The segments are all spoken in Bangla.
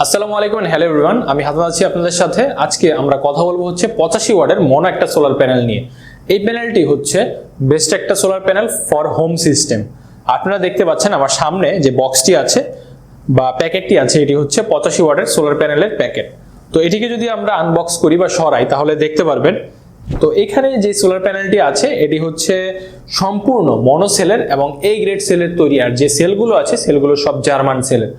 আসসালামু আলাইকুম হ্যালো এভরিওয়ান, আমি হাসান আছি আপনাদের সাথে। আজকে আমরা কথা বলবো হচ্ছে 85 ওয়াটের মনো একটা সোলার প্যানেল নিয়ে। এই প্যানেলটি হচ্ছে বেস্ট একটা solar panel for home system. আপনারা দেখতে পাচ্ছেন আমার সামনে যে বক্সটি আছে বা প্যাকেটটি আছে, এটি হচ্ছে 85 ওয়াটের সোলার প্যানেলের প্যাকেট। তো এটিকে যদি আমরা আনবক্স করি বা সরাই তাহলে দেখতে পারবেন। তো এখানে যে সোলার প্যানেলটি আছে এটি হচ্ছে সম্পূর্ণ মনো সেলের এবং এ গ্রেড সেলের তৈরি। আর যে সেলগুলো আছে সেলগুলো সব জার্মান সেলের।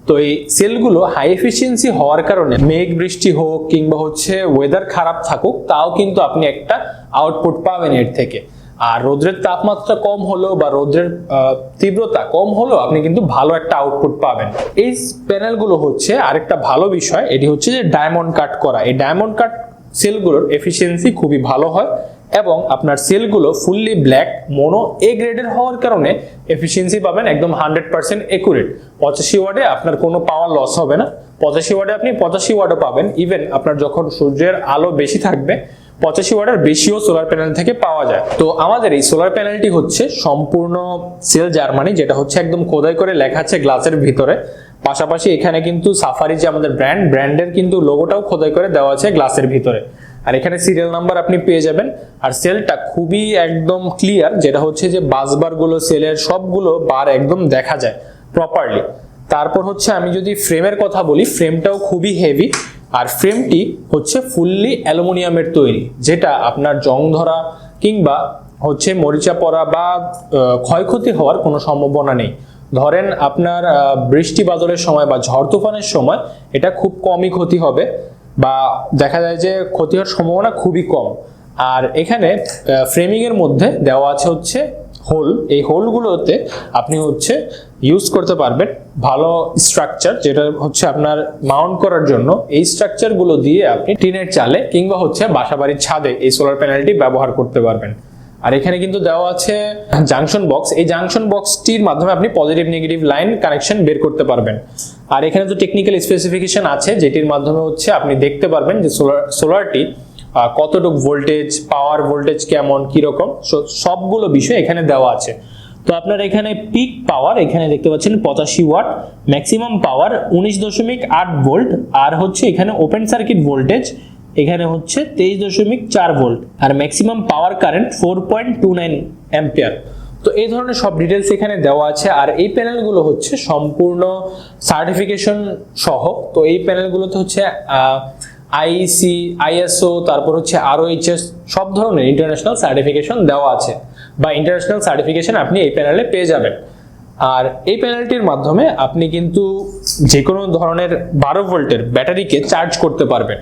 তো এই সেলগুলো হাই এফিসিয়েন্সি হওয়ার কারণে মেঘ বৃষ্টি হোক কিংবা হচ্ছে ওয়েদার খারাপ থাকুক, তাও কিন্তু আপনি একটা আউটপুট পাবেন এর থেকে। আর রোদ্রের তাপমাত্রা কম হলেও বা রোদ্রের তীব্রতা কম হলেও আপনি কিন্তু ভালো একটা আউটপুট পাবেন। এই প্যানেলগুলো হচ্ছে আরেকটা ভালো বিষয়, এটি হচ্ছে যে ডায়মন্ড কাট করা। এই ডায়মন্ড কাট সেলগুলোর এফিসিয়েন্সি খুবই ভালো হয় এবং আপনার সেলগুলো ফুললি ব্ল্যাক মোনো এ গ্রেডের হওয়ার কারণে এফিসিয়েন্সি পাবেন একদম 100% একুরেট। 85 ওয়াটে আপনার কোনো পাওয়ার লস হবে না। 85 ওয়াটে আপনি 85 ওয়াটও পাবেন। ইভেন আপনার যখন সূর্যের আলো বেশি থাকবে 85 ওয়াটের বেশিও সোলার প্যানেল থেকে পাওয়া যায়। তো আমাদের এই সোলার প্যানেলটি হচ্ছে সম্পূর্ণ সেল জার্মানি, যেটা হচ্ছে একদম খোদাই করে লেখা আছে গ্লাসের ভিতরে। পাশাপাশি এখানে কিন্তু সাফারি যে আমাদের ব্র্যান্ডের কিন্তু লোগোটাও খোদাই করে দেওয়া আছে গ্লাসের ভিতরে। আর এখানে সিরিয়াল নাম্বার আপনি পেয়ে যাবেন। আর সেলটা খুবই একদম ক্লিয়ার, যেটা হচ্ছে যে বাসবার গুলো সেলের সবগুলো বার একদম দেখা যায় প্রপারলি। তারপর হচ্ছে আমি যদি ফ্রেমের কথা বলি, ফ্রেমটাও খুবই হেভি। আর ফ্রেমটি হচ্ছে ফুললি অ্যালুমিনিয়ামের তৈরি, যেটা আপনার জং ধরা কিংবা হচ্ছে মরিচা পড়া বা ক্ষয়ক্ষতি হওয়ার কোনো সম্ভাবনা নেই। ধরেন আপনার বৃষ্টি বাদলের সময় বা ঝড় তুফানের সময় এটা খুব কমই ক্ষতি হবে বা দেখা যায় যে ক্ষতি হওয়ার সম্ভাবনা খুবই কম। আর এখানে ফ্রেমিং এর মধ্যে দেওয়া আছে হচ্ছে হোল। এই হোলগুলোতে আপনি হচ্ছে ইউজ করতে পারবেন ভালো স্ট্রাকচার, যেটা হচ্ছে আপনার মাউন্ট করার জন্য। এই স্ট্রাকচারগুলো দিয়ে আপনি টিনের চালে কিংবা হচ্ছে বাসাবাড়ির ছাদে এই সোলার প্যানেলটি ব্যবহার করতে পারবেন। আর এখানে কিন্তু দেওয়া আছে জাংশন বক্স। এই জাংশন বক্সটির মাধ্যমে আপনি পজিটিভ নেগেটিভ লাইন কানেকশন বের করতে পারবেন। আর এখানে তো টেকনিক্যাল স্পেসিফিকেশন আছে, যেটির মাধ্যমে হচ্ছে আপনি দেখতে পারবেন যে সোলারটি কতটুকু ভোল্টেজ, পাওয়ার ভোল্টেজ কেমন, কিরকম, সবগুলো বিষয় এখানে দেওয়া আছে। তো আপনার এখানে পিক পাওয়ার এখানে দেখতে পাচ্ছেন 85 ওয়াট, ম্যাক্সিমাম পাওয়ার 19.8 ভোল্ট। আর হচ্ছে এখানে ওপেন সার্কিট ভোল্টেজ এখানে হচ্ছে 23.4 ভোল্ট। আর ম্যাক্সিমাম পাওয়ার কারেন্ট 4.29 অ্যাম্পিয়ার। তো এই ধরনের সব ডিটেলস এখানে দেওয়া আছে। আর এই প্যানেলগুলো হচ্ছে সম্পূর্ণ সার্টিফিকেশন সহ। তো এই প্যানেলগুলোতে হচ্ছে আইইসি, আইএসও, তারপর হচ্ছে আরওএইচএস সব ধরনের ইন্টারন্যাশনাল সার্টিফিকেশন দেওয়া আছে বা ইন্টারন্যাশনাল সার্টিফিকেশন আপনি এই প্যানেলে পেয়ে যাবেন। আর এই প্যানেলটির মাধ্যমে আপনি কিন্তু যে কোনো ধরনের 12 ভোল্টের ব্যাটারিকে চার্জ করতে পারবেন।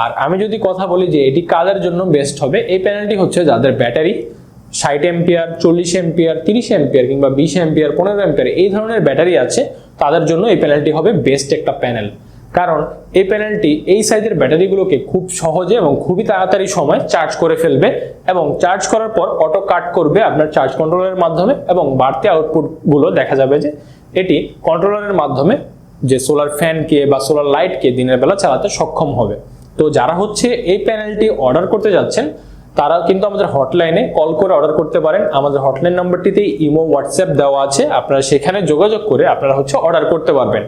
আর আমি যদি কথা বলি যে এটি কাদের জন্য বেস্ট হবে, এই প্যানেলটি হচ্ছে যাদের ব্যাটারি 60 এম্পিয়ার, 40 এম্পিয়ার, 30 এম্পিয়ার কিংবা 20 এম্পিয়ার, 15 এম্পিয়ার এই ধরনের ব্যাটারি আছে, তাদের জন্য এই প্যানেলটি হবে বেস্ট একটা প্যানেল। কারণ এই প্যানেলটি এই সাইজের ব্যাটারিগুলোকে খুব সহজে এবং খুবই তাড়াতাড়ি সময় চার্জ করে ফেলবে এবং চার্জ করার পর অটো কাট করবে আপনার চার্জ কন্ট্রোলারের মাধ্যমে এবং বাড়তি আউটপুটগুলো দেখা যাবে যে এটি কন্ট্রোলারের মাধ্যমে যে সোলার ফ্যানকে বা সোলার লাইটকে দিনের বেলা চালাতে সক্ষম হবে। তো যারা হচ্ছে এই প্যানেলটি অর্ডার করতে যাচ্ছেন তারা কিন্তু আমাদের হটলাইনে কল করে অর্ডার করতে পারেন। আমাদের হটলাইন নাম্বারটিতে ইমো, হোয়াটসঅ্যাপ দেওয়া আছে, আপনারা সেখানে যোগাযোগ করে আপনারা হচ্ছে অর্ডার করতে পারবেন।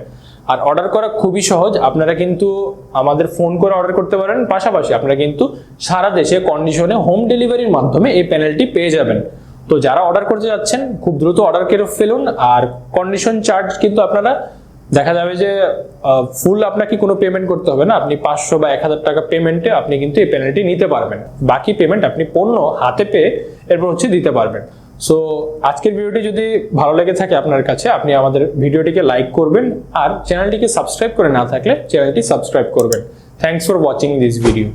আর অর্ডার করা খুবই সহজ, আপনারা কিন্তু আমাদের ফোন করে অর্ডার করতে পারেন। পাশাপাশি আপনারা কিন্তু সারা দেশে কন্ডিশনে হোম ডেলিভারির মাধ্যমে এই প্যানেলটি পেয়ে যাবেন। তো যারা অর্ডার করতে যাচ্ছেন খুব দ্রুত অর্ডার করে ফেলুন। আর কন্ডিশন চার্জ কিন্তু আপনারা দেখা যাবে যে ফুল আপনাকে কোনো পেমেন্ট করতে হবে না। আপনি 500 বা 1000 টাকা পেমেন্টে আপনি কিন্তু এই প্যানেলটি নিতে পারবেন। বাকি পেমেন্ট আপনি পণ্য হাতে পেয়ে এরপর হচ্ছে দিতে পারবেন। সো আজকের ভিডিওটি যদি ভালো লেগে থাকে আপনার কাছে, আপনি আমাদের ভিডিওটিকে লাইক করবেন আর চ্যানেলটিকে সাবস্ক্রাইব করে না থাকলে চ্যানেলটি সাবস্ক্রাইব করবেন। Thanks for watching this video.